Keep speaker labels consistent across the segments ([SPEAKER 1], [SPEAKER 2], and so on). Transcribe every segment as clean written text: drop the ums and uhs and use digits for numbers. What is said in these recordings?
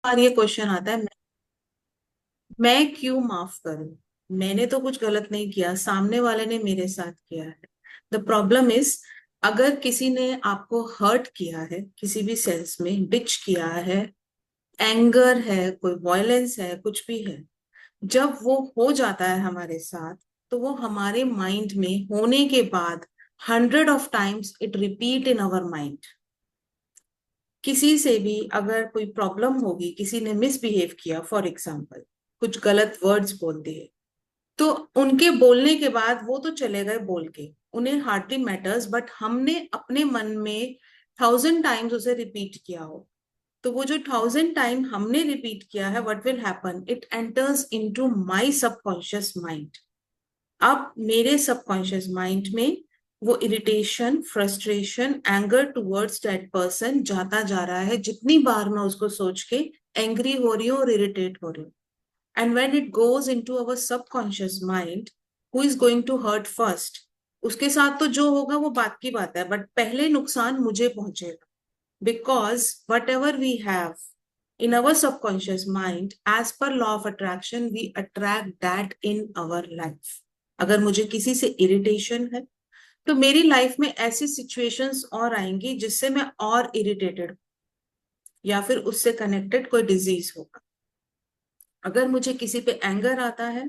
[SPEAKER 1] बार ये क्वेश्चन आता है, मैं क्यों माफ करूं? मैंने तो कुछ गलत नहीं किया, सामने वाले ने मेरे साथ किया है। द प्रॉब्लम इज, अगर किसी ने आपको हर्ट किया है किसी भी सेंस में, बिच किया है, एंगर है, कोई वायलेंस है, कुछ भी है, जब वो हो जाता है हमारे साथ, तो वो हमारे माइंड में होने के बाद 100 of times it repeat in our mind. किसी से भी अगर कोई प्रॉब्लम होगी, किसी ने मिसबिहेव किया, फॉर एग्जाम्पल कुछ गलत वर्ड्स बोल दिए, तो उनके बोलने के बाद वो तो चले गए बोल के, उन्हें हार्डली मैटर्स, बट हमने अपने मन में 1000 टाइम्स उसे रिपीट किया हो, तो वो जो 1000 टाइम हमने रिपीट किया है, what will happen, it enters into my subconscious mind. अब मेरे सबकॉन्शियस माइंड में वो irritation, frustration, anger towards that person जाता जा रहा है, जितनी बार मैं उसको सोच के एंग्री हो रही हूँ और इरिटेट हो रही हूँ। And when it goes into our subconscious mind, who is going to hurt first? उसके साथ तो जो होगा वो बात की बात है, बट पहले नुकसान मुझे पहुंचेगा, because whatever we have in our subconscious mind, as per law of attraction, we attract that in our life. अगर मुझे किसी से इरिटेशन है, तो मेरी लाइफ में ऐसी सिचुएशंस और आएंगी जिससे मैं और इरिटेटेड, या फिर उससे कनेक्टेड कोई डिजीज होगा। अगर मुझे किसी पे एंगर आता है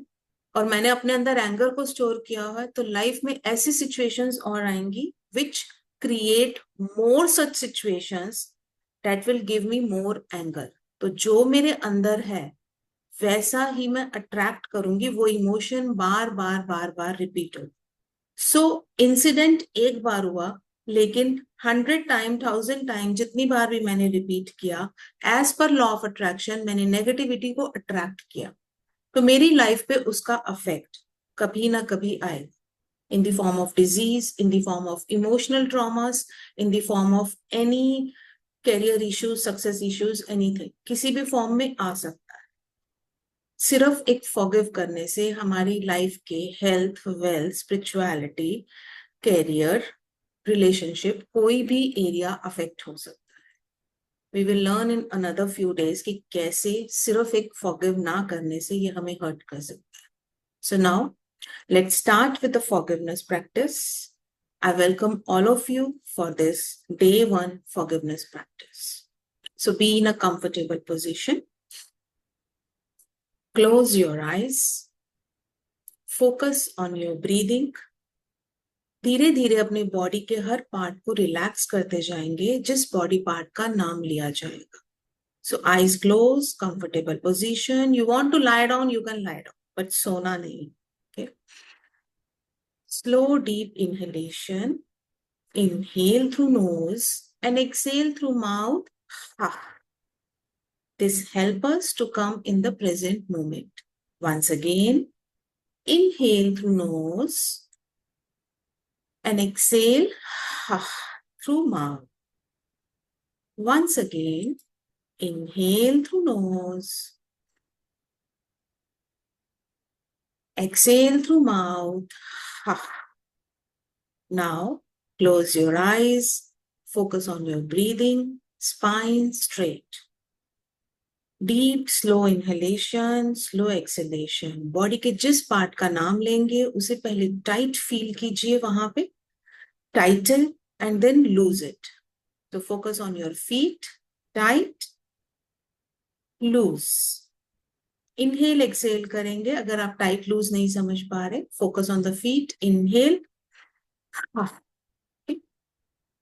[SPEAKER 1] और मैंने अपने अंदर एंगर को स्टोर किया हुआ है, तो लाइफ में ऐसी सिचुएशंस और आएंगी which create more such situations that will give me more anger. तो जो मेरे अंदर है वैसा ही मैं अट्रैक्ट करूंगी, वो इमोशन बार बार बार बार रिपीट हो। सो इंसिडेंट एक बार हुआ, लेकिन 100 टाइम, 1000 टाइम, जितनी बार भी मैंने रिपीट किया, as per law of attraction मैंने नेगेटिविटी को अट्रैक्ट किया, तो मेरी लाइफ पे उसका अफेक्ट कभी ना कभी आए, in the form of disease, in the form of emotional traumas, in the form of any career issues, success issues, anything, किसी भी फॉर्म में आ सकता है। सिर्फ एक फॉरगिव करने से हमारी लाइफ के health, wealth, spirituality, career, relationship, कोई भी एरिया अफेक्ट हो सकता है। We will learn in another few days कि कैसे सिर्फ एक फॉरगिव ना करने से ये हमें हर्ट कर सकता है। So now let's start with the forgiveness practice. I welcome all of you for this day one forgiveness practice. So be in a comfortable position. Close your eyes. Focus on your breathing. धीरे धीरे अपने body के हर part को relax करते जाएंगे जिस body part का नाम लिया जाएगा। So eyes close, comfortable position. You want to lie down, you can lie down, but सोना नहीं। Okay. Slow deep inhalation, inhale through nose and exhale through mouth. Ah, this helps us to come in the present moment. Once again, inhale through nose and exhale through mouth. Once again, inhale through nose, exhale through mouth. Now, close your eyes, focus on your breathing, spine straight. Deep slow inhalation, slow exhalation. Body के जिस part का नाम लेंगे उसे पहले tight feel कीजिए, वहां पे tighten and then loose it. तो focus on your feet, tight, loose. Inhale exhale करेंगे, अगर आप टाइट लूज नहीं समझ पा रहे, focus on the feet, inhale,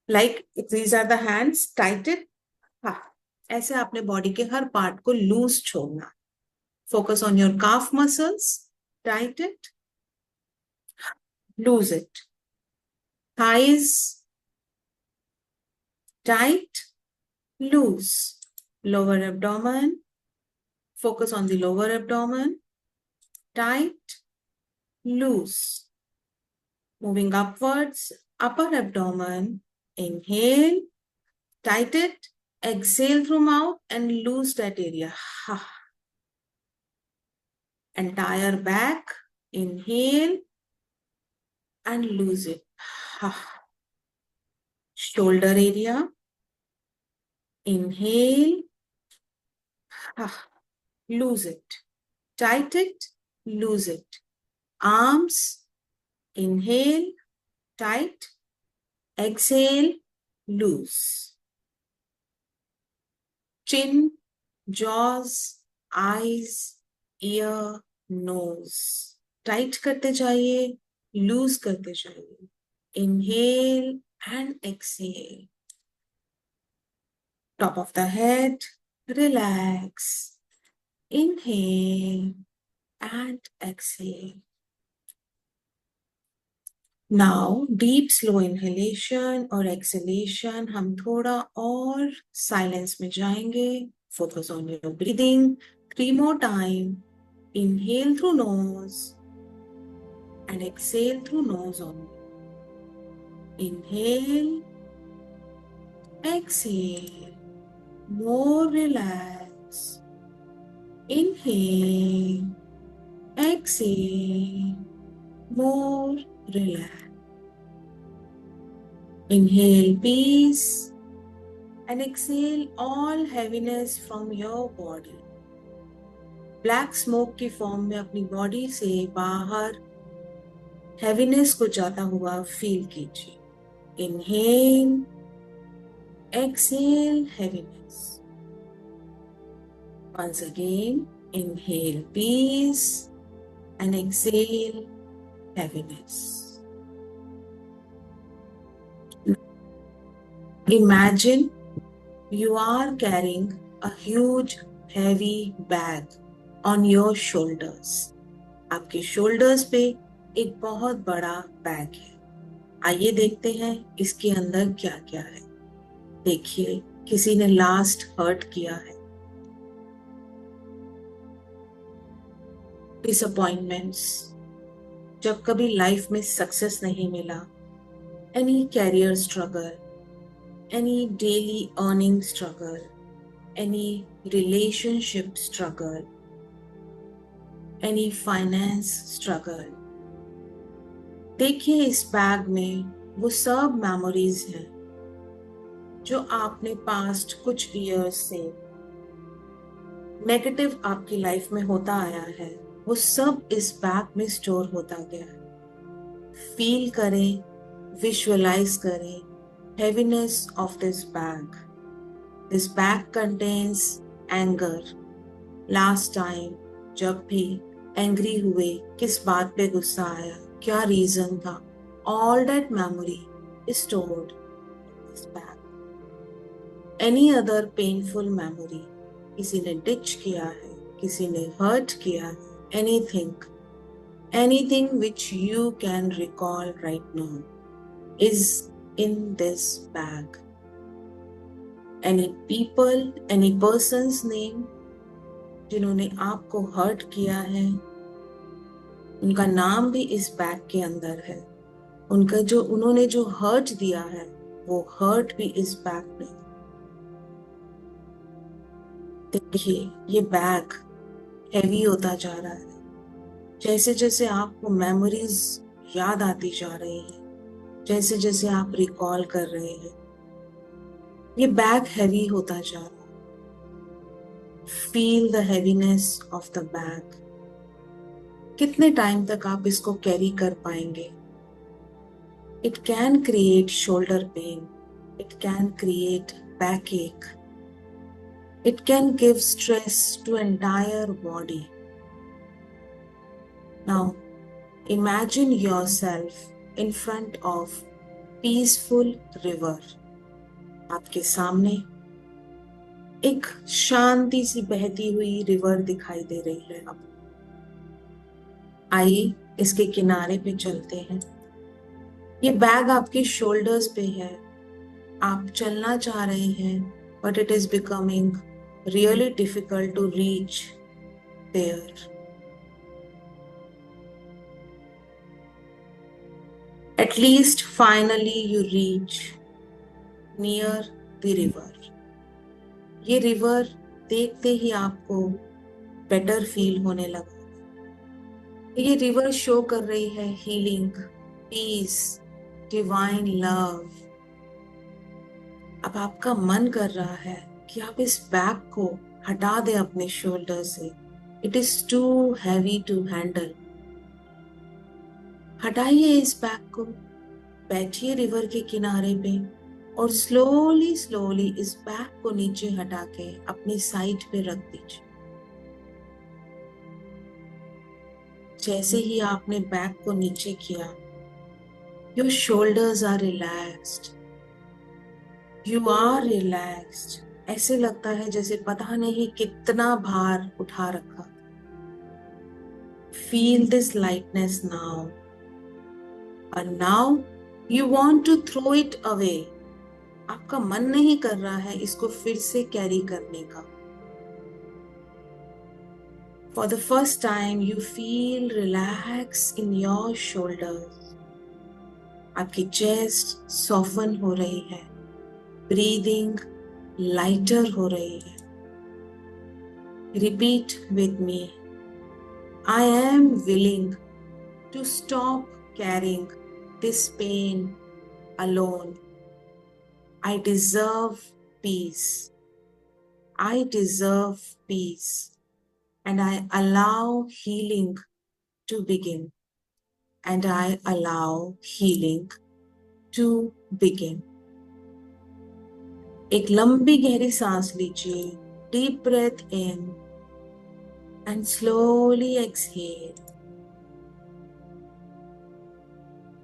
[SPEAKER 1] like these are the hands, tighted. ऐसे आपने बॉडी के हर पार्ट को लूज छोड़ना। Focus on your calf muscles, tight it, loose it. Thighs, tight, loose. Lower abdomen, focus on the lower abdomen, tight, loose. Moving upwards, upper abdomen, inhale, tight it, exhale through mouth and loose that area. Entire back, inhale and lose it. Shoulder area, inhale, Lose it. Tight it, lose it. Arms, inhale, tight, exhale, loose. Chin, jaws, eyes, ear, nose. Tight करते जाइए, loose करते जाइए. Inhale and exhale. Top of the head, relax. Inhale and exhale. Now deep slow inhalation और exhalation हम थोड़ा और silence में जाएंगे. Focus on your breathing. 3 more time. Inhale through nose and exhale through nose only. Inhale, exhale, more relax. Inhale, exhale, more relax. Inhale peace and exhale all heaviness from your body. Black smoke की form में अपनी body से बाहर heaviness को जाता हुआ feel कीजिए. Inhale, exhale heaviness. Once again, inhale peace and exhale heaviness. Imagine you are carrying a huge heavy bag on your shoulders. आपके shoulders पे एक बहुत बड़ा बैग है. आइए देखते हैं इसके अंदर क्या क्या है. देखिए, किसी ने लास्ट हर्ट किया है. डिसअपॉइंटमेंट्स, जब कभी लाइफ में सक्सेस नहीं मिला. Any career struggle, any daily earning struggle, any relationship struggle, any finance struggle. देखिए इस बैग में वो सब मेमोरीज हैं जो आपने पास्ट कुछ ईयर्स से नेगेटिव आपकी लाइफ में होता आया है. वो सब इस बैग में स्टोर होता गया है. फील करें, विजुअलाइज करें heaviness of this bag. This bag contains anger. Last time जब भी एंग्री हुए, किस बात पे गुस्सा आया, क्या रीजन था, all that memory is stored in this bag. Any other painful memory, किसी ने डिच किया है, किसी ने हर्ट किया है, anything which you can recall right now is in this bag. Any people, any person's name जिन्होंने आपको हर्ट किया है, उनका नाम भी इस बैग के अंदर है. उन्होंने जो हर्ट दिया है, वो हर्ट भी इस बैग में. देखिए ये बैग हैवी होता जा रहा है. जैसे जैसे आपको मेमोरीज याद आती जा रही है, जैसे जैसे आप रिकॉल कर रहे हैं, ये बैग हैवी होता जा रहा है. Feel the heaviness of the bag. कितने टाइम तक आप इसको कैरी कर पाएंगे? It can create shoulder pain, it can create backache, it can give stress to entire body. Now, imagine yourself in front of peaceful river. आपके सामने एक शांति सी बहती हुई रिवर दिखाई दे रही है. अब आइए इसके किनारे पे चलते हैं. ये बैग आपके शोल्डर्स पे है. आप चलना चाह रहे हैं, but it is becoming really difficult to reach there. At least finally you reach near the river. ये रिवर देखते ही आपको बेटर फील होने लगा. ये रिवर शो कर रही है हीलिंग, पीस, डिवाइन लव. अब आपका मन कर रहा है कि आप इस बैग को हटा दे अपने शोल्डर से। It is too heavy to handle. हटाइए इस बैग को, बैठिए रिवर के किनारे पे और स्लोली स्लोली इस बैग को नीचे हटा के अपनी साइड पे रख दीजिए। जैसे ही आपने बैग को नीचे किया, your shoulders are relaxed, you are relaxed. ऐसे लगता है जैसे पता नहीं कितना भार उठा रखा। Feel this lightness now, and now you want to throw it away. आपका मन नहीं कर रहा है इसको फिर से कैरी करने का। For the first time you feel relax in your shoulders. आपकी चेस्ट सॉफन हो रही है, ब्रीदिंग लाइटर हो रही है। Repeat with me. I am willing to stop carrying this pain alone. I deserve peace. I deserve peace. And I allow healing to begin. And I allow healing to begin. एक लंबी गहरी सांस लीजिए, deep breath in and slowly exhale.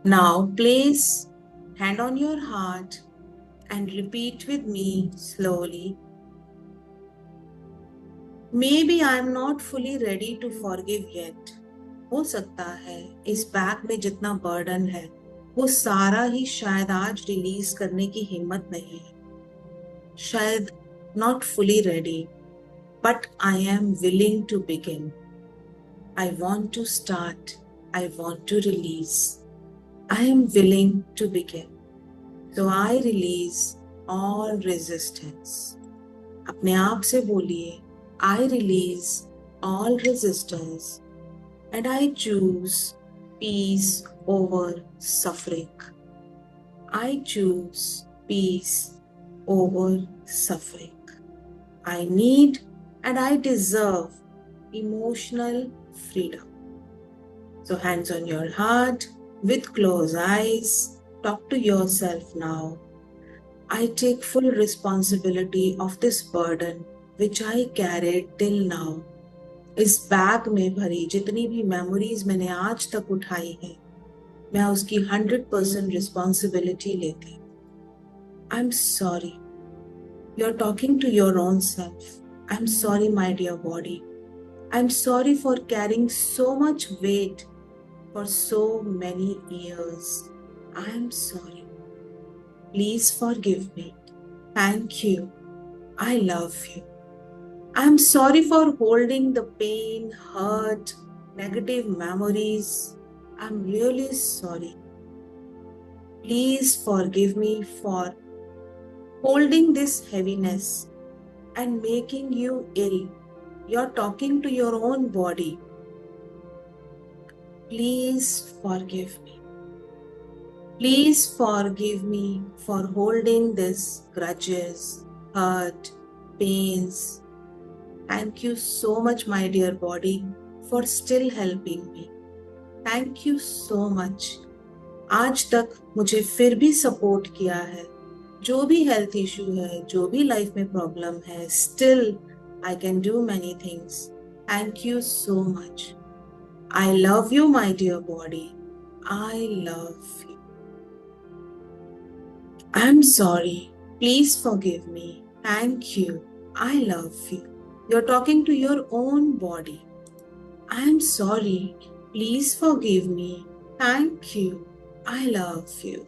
[SPEAKER 1] Now place hand on your heart and repeat with me slowly. Maybe I am not fully ready to forgive yet. हो सकता है इस bag में जितना बर्डन है वो सारा ही शायद आज रिलीज करने की हिम्मत नहीं है। शायद not fully ready, but I am willing to begin. I want to start. I want to release. I am willing to begin. So I release all resistance. अपने आप से बोलिए, I release all resistance and I choose peace over suffering. I choose peace over suffering. I need and I deserve emotional freedom. So hands on your heart, with closed eyes, talk to yourself now. I take full responsibility of this burden which I carried till now. इस bag में भरी जितनी भी memories मैंने आज तक उठाई है, मैं उसकी 100% रिस्पॉन्सिबिलिटी लेती हूँ। I'm sorry. You're talking to your own self. I'm sorry, my dear body. I'm sorry for carrying so much weight for so many years. I'm sorry. Please forgive me. Thank you. I love you. I'm sorry for holding the pain, hurt, negative memories. I'm really sorry. Please forgive me for holding this heaviness and making you ill. You're talking to your own body. Please forgive me. Please forgive me for holding this grudges, hurt, pains. Thank you so much, my dear body, for still helping me. Thank you so much. आज तक मुझे फिर भी support किया है। जो भी health issue है, जो भी लाइफ में प्रॉब्लम है, still I can do many things. Thank you so much. I love you, my dear body. I love you. I'm sorry. Please forgive me. Thank you. I love you. You're talking to your own body. I'm sorry. Please forgive me. Thank you. I love you.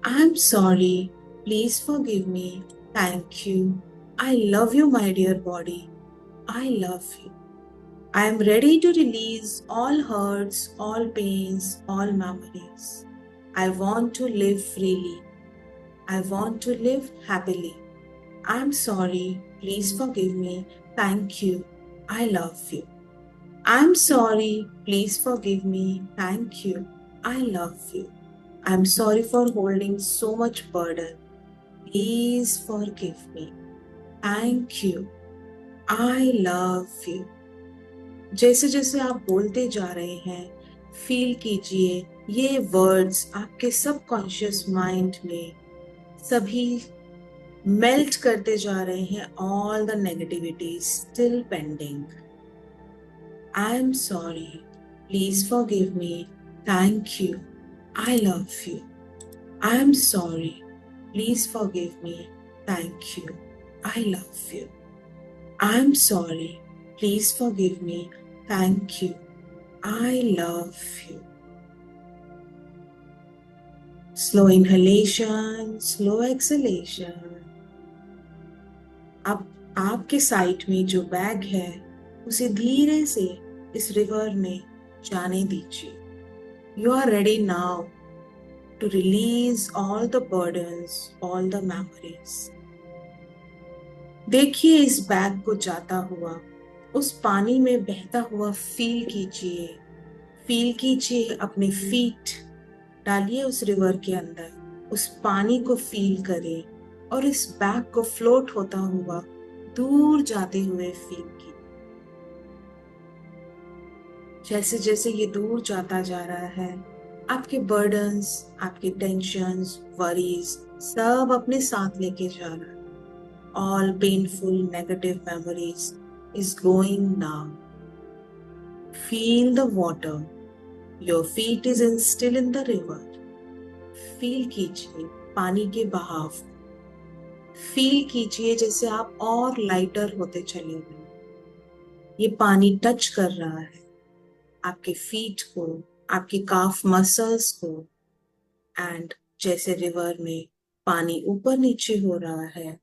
[SPEAKER 1] I'm sorry. Please forgive me. Thank you. I love you, my dear body. I love you. I am ready to release all hurts, all pains, all memories. I want to live freely. I want to live happily. I'm sorry. Please forgive me. Thank you. I love you. I'm sorry. Please forgive me. Thank you. I love you. I'm sorry for holding so much burden. Please forgive me. Thank you. I love you. जैसे जैसे आप बोलते जा रहे हैं, feel कीजिए ये words आपके सबकॉन्शियस माइंड में सभी मेल्ट करते जा रहे हैं, all the negativity still pending. I am sorry, please forgive me, thank you, I love you. I am sorry, please forgive me, thank you, I love you. I am sorry, please forgive me, thank you, I love you. Slow inhalation, slow exhalation. अब आपके side में जो bag है उसे धीरे से इस river में जाने दीजिए। You are ready now to release all the burdens, all the memories. देखिए इस बैग को जाता हुआ, उस पानी में बहता हुआ फील कीजिए अपने फीट डालिए उस रिवर के अंदर, उस पानी को फील करें और इस बैग को फ्लोट होता हुआ दूर जाते हुए फील की। जैसे जैसे ये दूर जाता जा रहा है, आपके बर्डन्स, आपके टेंशन्स, वरीज सब अपने साथ लेके जा रहा है। All painful negative memories is going now. Feel the water, your feet is in still in the river. Feel कीजिए पानी के बहाव, फील कीजिए जैसे आप और लाइटर होते चले गए। ये पानी टच कर रहा है आपके फीट को, आपके काफ मसल्स को, एंड जैसे रिवर में पानी ऊपर नीचे हो रहा है,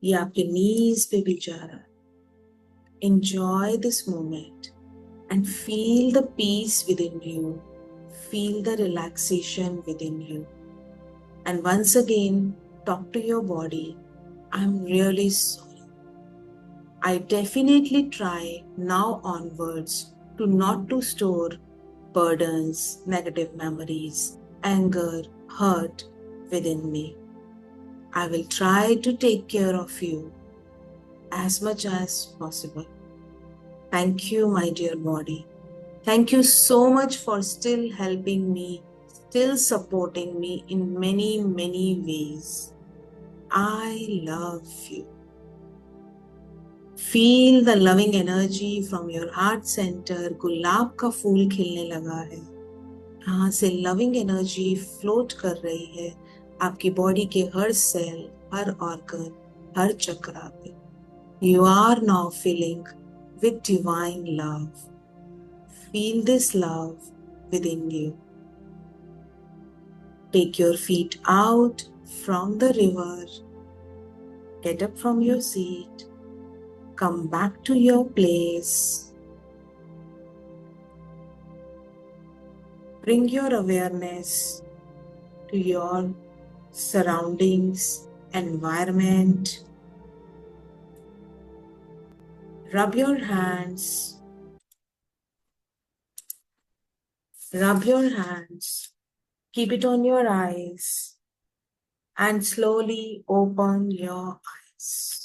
[SPEAKER 1] ये आपके नीज पे भी जा रहा है। Enjoy this moment and feel the peace within you, feel the relaxation within you. And once again, talk to your body. I'm really sorry. I definitely try now onwards to not to store burdens, negative memories, anger, hurt within me. I will try to take care of you as much as possible. Thank you, my dear body. Thank you so much for still helping me, still supporting me in many, many ways. I love you. Feel the loving energy from your heart center. गुलाब का फूल खिलने लगा है, यहाँ से loving energy float कर रही है आपकी बॉडी के हर सेल, हर ऑर्गन, हर चक्रा पे। You are now filling with divine love. Feel this love within you. Take your feet out from the river. Get up from your seat. Come back to your place. Bring your awareness to your surroundings, environment. Rub your hands. Rub your hands. Keep it on your eyes and slowly open your eyes.